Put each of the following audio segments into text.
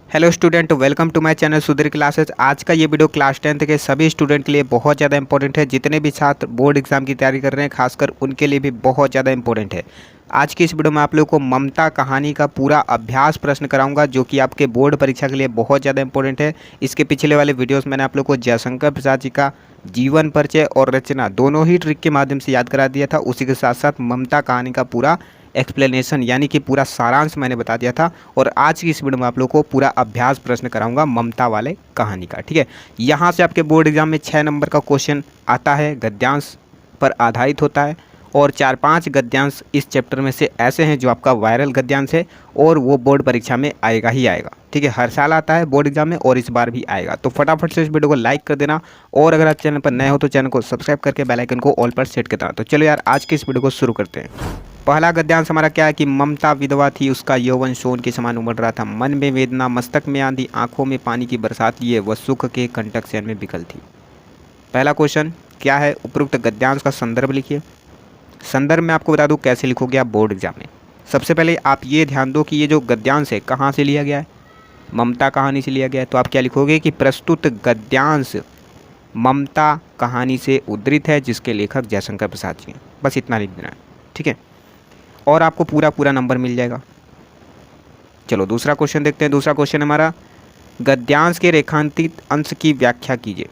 Hello student, welcome to my channel Sudhir classes. आज का ये वीडियो क्लास 10th के सभी स्टूडेंट के लिए बहुत ज़्यादा इंपॉर्टेंट है। जितने भी छात्र बोर्ड एग्जाम की तैयारी कर रहे हैं खासकर उनके लिए भी बहुत ज़्यादा इंपॉर्टेंट है। आज की इस वीडियो में आप लोगों को ममता कहानी का पूरा अभ्यास प्रश्न कराऊंगा जो कि आपके बोर्ड परीक्षा के लिए बहुत ज़्यादा इंपॉर्टेंट है। इसके पिछले वाले वीडियोस मैंने आप लोगों को जयशंकर प्रसाद जी का जीवन परिचय और रचना दोनों ही ट्रिक के माध्यम से याद करा दिया था। उसी के साथ साथ ममता कहानी का पूरा एक्सप्लेनेशन यानी कि पूरा सारांश मैंने बता दिया था। और आज की इस वीडियो में आप लोगों को पूरा अभ्यास प्रश्न कराऊंगा ममता वाले कहानी का। ठीक है, यहाँ से आपके बोर्ड एग्जाम में 6 नंबर का क्वेश्चन आता है, गद्यांश पर आधारित होता है। और 4-5 गद्यांश इस चैप्टर में से ऐसे हैं जो आपका वायरल गद्यांश है और वो बोर्ड परीक्षा में आएगा ही आएगा। ठीक है, हर साल आता है बोर्ड एग्जाम में और इस बार भी आएगा। तो फटाफट से इस वीडियो को लाइक कर देना और अगर आप चैनल पर नए हो तो चैनल को सब्सक्राइब करके बेल आइकन को ऑल पर सेट कर देना। तो चलो यार, आज के इस वीडियो को शुरू करते हैं। पहला गद्यांश हमारा क्या है कि ममता विधवा थी, उसका यौवन सोन के समान उमड़ रहा था। मन में वेदना, मस्तक में आंधी, आंखों में पानी की बरसात लिए वह सुख के कंटक शयन में विकल थी। पहला क्वेश्चन क्या है, उपरोक्त गद्यांश का संदर्भ लिखिए। संदर्भ में आपको बता दूं कैसे लिखोगे आप बोर्ड एग्जाम में। सबसे पहले आप ये ध्यान दो कि ये जो गद्यांश है कहाँ से लिया गया है, ममता कहानी से लिया गया है। तो आप क्या लिखोगे कि प्रस्तुत गद्यांश ममता कहानी से उद्धृत है जिसके लेखक जयशंकर प्रसाद जी हैं। बस इतना लिख देना है। ठीक है, और आपको पूरा पूरा नंबर मिल जाएगा। चलो दूसरा क्वेश्चन देखते हैं। दूसरा क्वेश्चन हमारा, गद्यांश के रेखांकित अंश की व्याख्या कीजिए।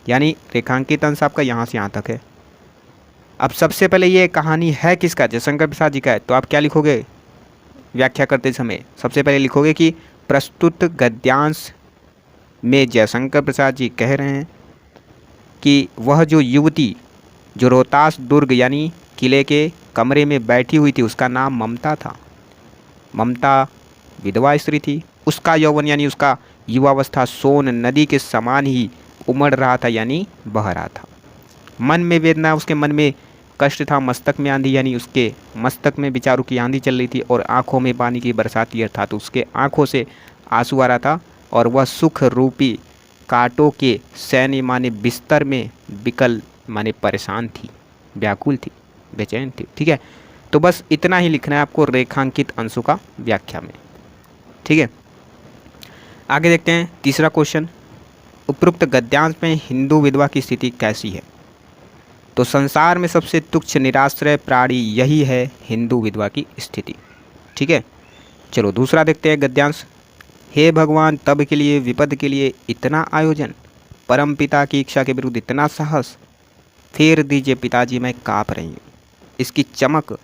यानी रेखांकित अंश आपका यहाँ से यहाँ तक है। अब सबसे पहले ये कहानी है किसका, जयशंकर प्रसाद जी का है। तो आप क्या लिखोगे व्याख्या करते समय, सबसे पहले लिखोगे कि प्रस्तुत गद्यांश में जयशंकर प्रसाद जी कह रहे हैं कि वह जो युवती जो रोहतास दुर्ग यानी किले के कमरे में बैठी हुई थी उसका नाम ममता था। ममता विधवा स्त्री थी। उसका यौवन यानी उसका युवावस्था सोन नदी के समान ही उमड़ रहा था यानी बह रहा था। मन में वेदना, उसके मन में कष्ट था। मस्तक में आंधी यानी उसके मस्तक में विचारों की आंधी चल रही थी। और आंखों में पानी की बरसाती अर्थात उसके आंखों से आंसू आ रहा था। और वह सुख रूपी कांटों के सैन्य माने बिस्तर में विकल माने परेशान थी, व्याकुल थी, बेचैन थी। ठीक है, तो बस इतना ही लिखना है आपको रेखांकित अंशों का व्याख्या में। ठीक है, आगे देखते हैं तीसरा क्वेश्चन, उपरोक्त गद्यांश में हिंदू विधवा की स्थिति कैसी है। तो संसार में सबसे तुच्छ निराश्रय प्राणी यही है हिंदू विधवा की स्थिति। ठीक है, चलो दूसरा देखते हैं गद्यांश। हे भगवान, तब के लिए विपद के लिए इतना आयोजन, परम पिता की इच्छा के विरुद्ध इतना साहस, फेर दीजिए पिताजी मैं काँप रही हूँ, इसकी चमक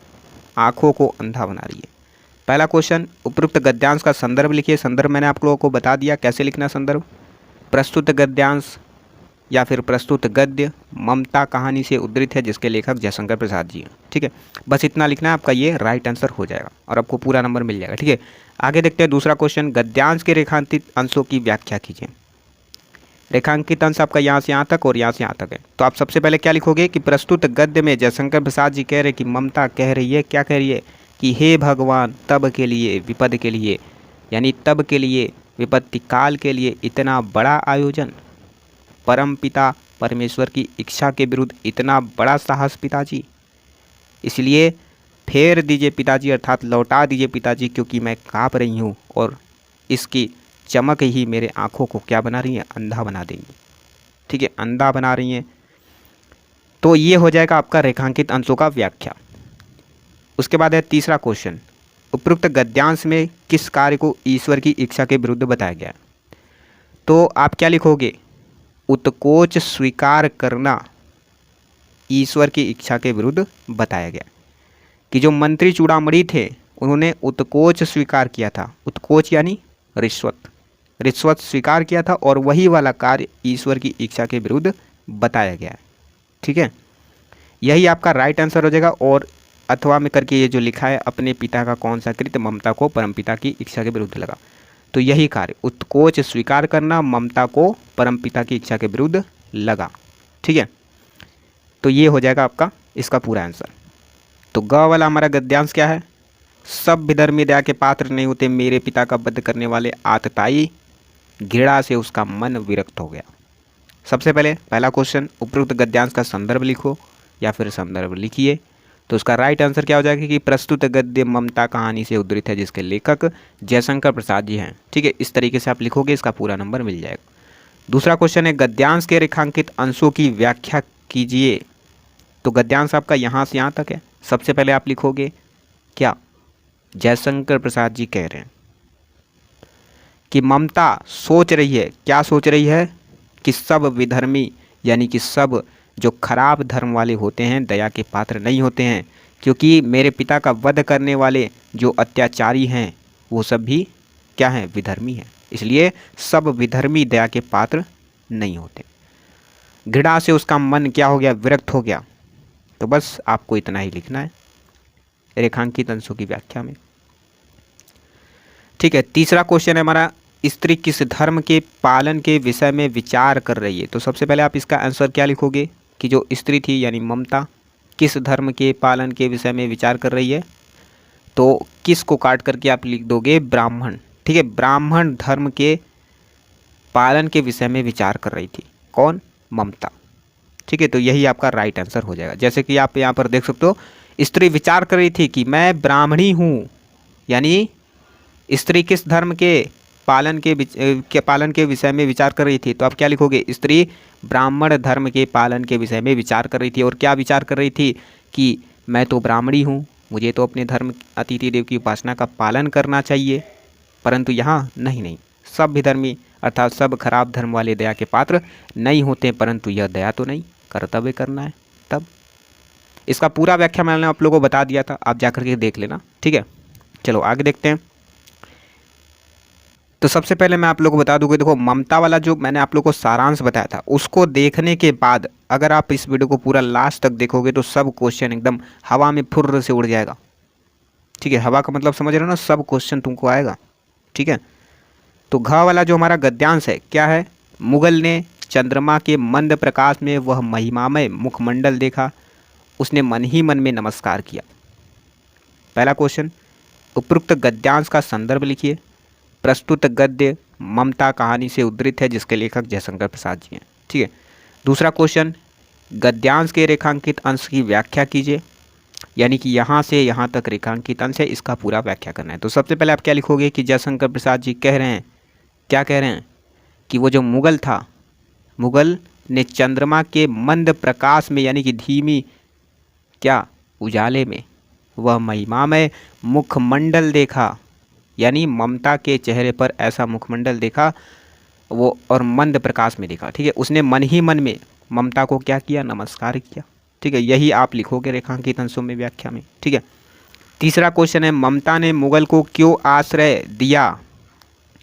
आँखों को अंधा बना रही है। पहला क्वेश्चन, उपरोक्त गद्यांश का संदर्भ लिखिए। संदर्भ मैंने आप लोगों को बता दिया कैसे लिखना संदर्भ। प्रस्तुत गद्यांश या फिर प्रस्तुत गद्य ममता कहानी से उद्धृत है जिसके लेखक जयशंकर प्रसाद जी हैं। ठीक है, बस इतना लिखना है, आपका ये राइट आंसर हो जाएगा और आपको पूरा नंबर मिल जाएगा। ठीक है, आगे देखते हैं दूसरा क्वेश्चन, गद्यांश के रेखांकित अंशों की व्याख्या कीजिए। रेखांकित अंश आपका यहाँ से यहाँ तक और यहाँ से यहाँ तक है। तो आप सबसे पहले क्या लिखोगे कि प्रस्तुत गद्य में जयशंकर प्रसाद जी कह रहे कि ममता कह रही है, क्या कह रही है कि हे भगवान, तब के लिए विपद के लिए यानी तब के लिए विपत्ति काल के लिए इतना बड़ा आयोजन, परम पिता परमेश्वर की इच्छा के विरुद्ध इतना बड़ा साहस पिताजी, इसलिए फेर दीजिए पिताजी अर्थात लौटा दीजिए पिताजी क्योंकि मैं काँप रही हूँ और इसकी चमक ही मेरे आँखों को क्या बना रही है, अंधा बना देंगी। ठीक है, अंधा बना रही हैं। तो ये हो जाएगा आपका रेखांकित अंशों का व्याख्या। उसके बाद है तीसरा क्वेश्चन, उपरोक्त गद्यांश में किस कार्य को ईश्वर की इच्छा के विरुद्ध बताया गया है। तो आप क्या लिखोगे, उत्कोच स्वीकार करना ईश्वर की इच्छा के विरुद्ध बताया गया कि जो मंत्री चूड़ामणि थे उन्होंने उत्कोच स्वीकार किया था। उत्कोच यानी रिश्वत स्वीकार किया था और वही वाला कार्य ईश्वर की इच्छा के विरुद्ध बताया गया है। ठीक है, यही आपका राइट आंसर हो जाएगा। और अथवा में करके ये जो लिखा है, अपने पिता का कौन सा कृत्य ममता को परमपिता की इच्छा के विरुद्ध लगा, तो यही कार्य उत्कोच स्वीकार करना ममता को परमपिता की इच्छा के विरुद्ध लगा। ठीक है, तो ये हो जाएगा आपका इसका पूरा आंसर। तो ग वाला हमारा गद्यांश क्या है, सब विधर्मी दया के पात्र नहीं होते, मेरे पिता का वध करने वाले आतताई घृणा से उसका मन विरक्त हो गया। सबसे पहले पहला क्वेश्चन, उपरोक्त गद्यांश का संदर्भ लिखो या फिर संदर्भ लिखिए। तो उसका राइट आंसर क्या हो जाएगा कि प्रस्तुत गद्य ममता कहानी से उद्धृत है जिसके लेखक जयशंकर प्रसाद जी हैं। ठीक है, इस तरीके से आप लिखोगे, इसका पूरा नंबर मिल जाएगा। दूसरा क्वेश्चन है गद्यांश के रेखांकित अंशों की व्याख्या कीजिए। तो गद्यांश आपका यहाँ से यहाँ तक है। सबसे पहले आप लिखोगे क्या, जयशंकर प्रसाद जी कह रहे हैं कि ममता सोच रही है, क्या सोच रही है कि सब विधर्मी यानी कि सब जो खराब धर्म वाले होते हैं दया के पात्र नहीं होते हैं, क्योंकि मेरे पिता का वध करने वाले जो अत्याचारी हैं वो सब भी क्या हैं, विधर्मी हैं, इसलिए सब विधर्मी दया के पात्र नहीं होते। घृणा से उसका मन क्या हो गया, विरक्त हो गया। तो बस आपको इतना ही लिखना है रेखांकित अंशों की व्याख्या में। ठीक है, तीसरा क्वेश्चन है हमारा, स्त्री किस धर्म के पालन के विषय में विचार कर रही है। तो सबसे पहले आप इसका आंसर क्या लिखोगे कि जो स्त्री थी यानी ममता किस धर्म के पालन के विषय में विचार कर रही है। तो किस को काट करके आप लिख दोगे, ब्राह्मण। ठीक है, ब्राह्मण धर्म के पालन के विषय में विचार कर रही थी। कौन, ममता। ठीक है, तो यही आपका राइट आंसर हो जाएगा। जैसे कि आप यहाँ पर देख सकते हो, स्त्री विचार कर रही थी कि मैं ब्राह्मणी हूँ, यानी स्त्री किस धर्म के पालन के विषय में विचार कर रही थी। तो आप क्या लिखोगे, स्त्री ब्राह्मण धर्म के पालन के विषय में विचार कर रही थी। और क्या विचार कर रही थी कि मैं तो ब्राह्मणी हूँ, मुझे तो अपने धर्म अतिथि देव की उपासना का पालन करना चाहिए, परंतु यहाँ नहीं, सब विधर्मी अर्थात सब खराब धर्म वाले दया के पात्र नहीं होते, परंतु यह दया तो नहीं, कर्तव्य करना है। तब इसका पूरा व्याख्या मैंने आप लोगों को बता दिया था, आप जाकर के देख लेना। ठीक है, चलो आगे देखते हैं। तो सबसे पहले मैं आप लोगों को बता दूं कि देखो, ममता वाला जो मैंने आप लोगों को सारांश बताया था, उसको देखने के बाद अगर आप इस वीडियो को पूरा लास्ट तक देखोगे तो सब क्वेश्चन एकदम हवा में फुर्र से उड़ जाएगा। ठीक है, हवा का मतलब समझ रहे हो ना, सब क्वेश्चन तुमको आएगा। ठीक है, तो घ वाला जो हमारा गद्यांश है क्या है, मुगल ने चंद्रमा के मंद प्रकाश में वह महिमामय मुखमंडल देखा, उसने मन ही मन में नमस्कार किया। पहला क्वेश्चन, उपरोक्त गद्यांश का संदर्भ लिखिए। प्रस्तुत गद्य ममता कहानी से उद्धृत है जिसके लेखक जयशंकर प्रसाद जी हैं। ठीक है, दूसरा क्वेश्चन, गद्यांश के रेखांकित अंश की व्याख्या कीजिए, यानी कि यहाँ से यहाँ तक रेखांकित अंश है, इसका पूरा व्याख्या करना है। तो सबसे पहले आप क्या लिखोगे कि जयशंकर प्रसाद जी कह रहे हैं, क्या कह रहे हैं कि वो जो मुगल था, मुगल ने चंद्रमा के मंद प्रकाश में यानी कि धीमी क्या उजाले में वह महिमामय मुखमंडल देखा, यानी ममता के चेहरे पर ऐसा मुखमंडल देखा वो, और मंद प्रकाश में देखा। ठीक है, उसने मन ही मन में ममता को क्या किया, नमस्कार किया। ठीक है, यही आप लिखोगे रेखांकित अंशों में व्याख्या में। ठीक है, तीसरा क्वेश्चन है, ममता ने मुगल को क्यों आश्रय दिया।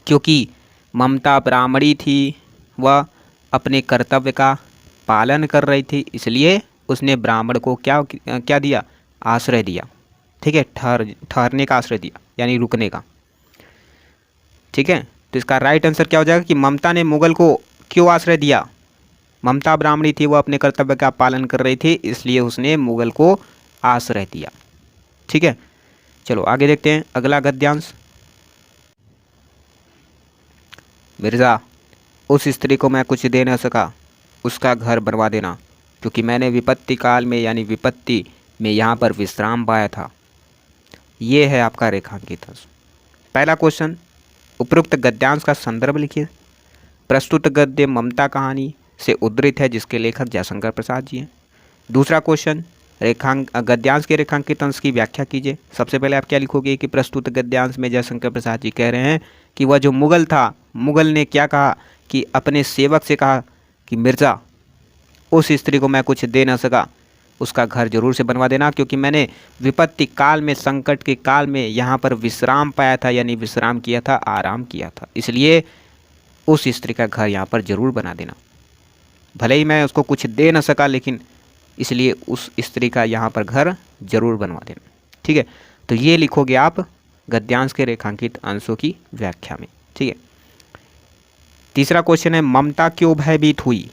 क्योंकि ममता ब्राह्मणी थी, वह अपने कर्तव्य का पालन कर रही थी, इसलिए उसने ब्राह्मण को क्या दिया, आश्रय दिया। ठीक है, ठहरने का आश्रय दिया, यानी रुकने का। ठीक है, तो इसका राइट आंसर क्या हो जाएगा कि ममता ने मुगल को क्यों आश्रय दिया। ममता ब्राह्मणी थी, वह अपने कर्तव्य का पालन कर रही थी, इसलिए उसने मुगल को आश्रय दिया। ठीक है, चलो आगे देखते हैं अगला गद्यांश। मिर्ज़ा, उस स्त्री को मैं कुछ दे न सका, उसका घर बनवा देना, क्योंकि मैंने विपत्ति काल में यानी विपत्ति में यहाँ पर विश्राम पाया था। ये है आपका रेखांकित अंश। पहला क्वेश्चन, उपरोक्त गद्यांश का संदर्भ लिखिए। प्रस्तुत गद्य ममता कहानी से उद्धृत है जिसके लेखक जयशंकर प्रसाद जी हैं। दूसरा क्वेश्चन, गद्यांश के रेखांकित अंश की व्याख्या कीजिए। सबसे पहले आप क्या लिखोगे कि प्रस्तुत गद्यांश में जयशंकर प्रसाद जी कह रहे हैं कि वह जो मुगल था, मुगल ने क्या कहा कि अपने सेवक से कहा कि मिर्ज़ा, उस स्त्री को मैं कुछ दे न सका, उसका घर जरूर से बनवा देना, क्योंकि मैंने विपत्ति काल में, संकट के काल में यहाँ पर विश्राम पाया था, यानी विश्राम किया था, आराम किया था, इसलिए उस स्त्री का घर यहाँ पर जरूर बना देना। भले ही मैं उसको कुछ दे न सका, लेकिन इसलिए उस स्त्री का यहाँ पर घर जरूर बनवा देना। ठीक है, तो ये लिखोगे आप गद्यांश के रेखांकित अंशों की व्याख्या में। ठीक है, तीसरा क्वेश्चन है, ममता क्यों भयभीत हुई।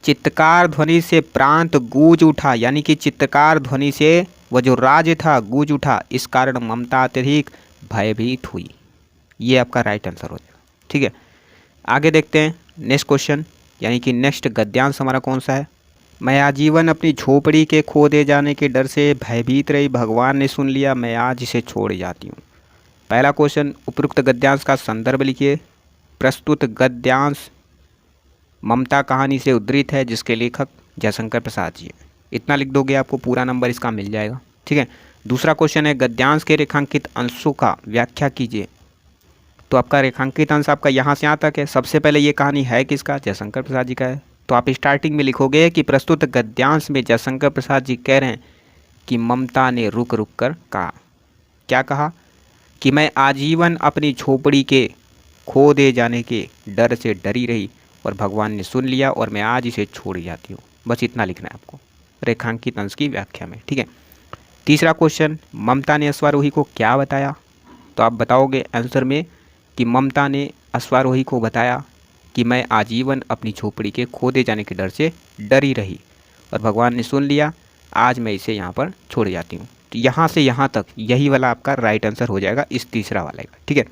चित्कार ध्वनि से प्रांत गूंज उठा, यानी कि चित्कार ध्वनि से वह जो राज्य था गूंज उठा, इस कारण ममता अत्यधिक भयभीत हुई। ये आपका राइट आंसर हो जाएगा। ठीक है, आगे देखते हैं नेक्स्ट क्वेश्चन, यानी कि नेक्स्ट गद्यांश हमारा कौन सा है। मैं आजीवन अपनी झोपड़ी के खो दे जाने के डर से भयभीत रही, भगवान ने सुन लिया, मैं आज इसे छोड़ जाती हूँ। पहला क्वेश्चन, उपयुक्त गद्यांश का संदर्भ लिखिए। प्रस्तुत गद्यांश ममता कहानी से उद्धृत है जिसके लेखक जयशंकर प्रसाद जी हैं। इतना लिख दोगे आपको पूरा नंबर इसका मिल जाएगा। ठीक है। दूसरा क्वेश्चन है, गद्यांश के रेखांकित अंशों का व्याख्या कीजिए। तो आपका रेखांकित अंश आपका यहाँ से यहाँ तक है। सबसे पहले ये कहानी है किसका? जयशंकर प्रसाद जी का है। तो आप स्टार्टिंग में लिखोगे कि प्रस्तुत गद्यांश में जयशंकर प्रसाद जी कह रहे हैं कि ममता ने रुक रुक कर कहा। क्या कहा? कि मैं आजीवन अपनी झोपड़ी के खो दे जाने के डर से डरी रही और भगवान ने सुन लिया और मैं आज इसे छोड़ जाती हूँ। बस इतना लिखना है आपको रेखांकित अंश की व्याख्या में। ठीक है। तीसरा क्वेश्चन, ममता ने अश्वारोही को क्या बताया? तो आप बताओगे आंसर में कि ममता ने अश्वारोही को बताया कि मैं आजीवन अपनी झोपड़ी के खो दे जाने के डर से डरी रही और भगवान ने सुन लिया, आज मैं इसे यहाँ पर छोड़ जाती हूँ। तो यहाँ से यहाँ तक यही वाला आपका राइट आंसर हो जाएगा इस तीसरा वाले का। ठीक है।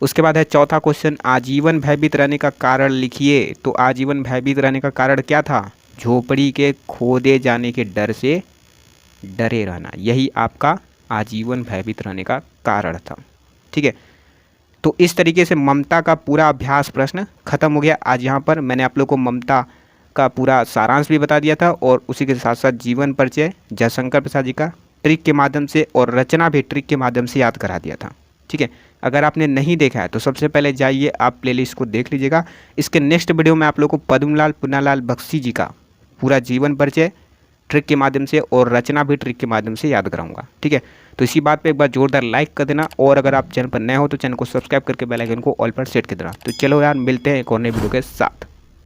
उसके बाद है चौथा क्वेश्चन, आजीवन भयभीत रहने का कारण लिखिए। तो आजीवन भयभीत रहने का कारण क्या था? झोपड़ी के खो दे जाने के डर से डरे रहना, यही आपका आजीवन भयभीत रहने का कारण था। ठीक है। तो इस तरीके से ममता का पूरा अभ्यास प्रश्न खत्म हो गया। आज यहाँ पर मैंने आप लोग को ममता का पूरा सारांश भी बता दिया था और उसी के साथ साथ जीवन परिचय जयशंकर प्रसाद जी का ट्रिक के माध्यम से और रचना भी ट्रिक के माध्यम से याद करा दिया था। ठीक है। अगर आपने नहीं देखा है तो सबसे पहले जाइए आप प्लेलिस्ट को देख लीजिएगा। इसके नेक्स्ट वीडियो में आप लोग को पद्मलाल पुन्नालाल बख्शी जी का पूरा जीवन परिचय ट्रिक के माध्यम से और रचना भी ट्रिक के माध्यम से याद कराऊंगा। ठीक है। तो इसी बात पे एक बार जोरदार लाइक कर देना और अगर आप चैनल पर नए हो तो चैनल को सब्सक्राइब करके बेल आइकन को ऑल पर सेट कर देना। तो चलो यार, मिलते हैं एक और नए वीडियो के साथ।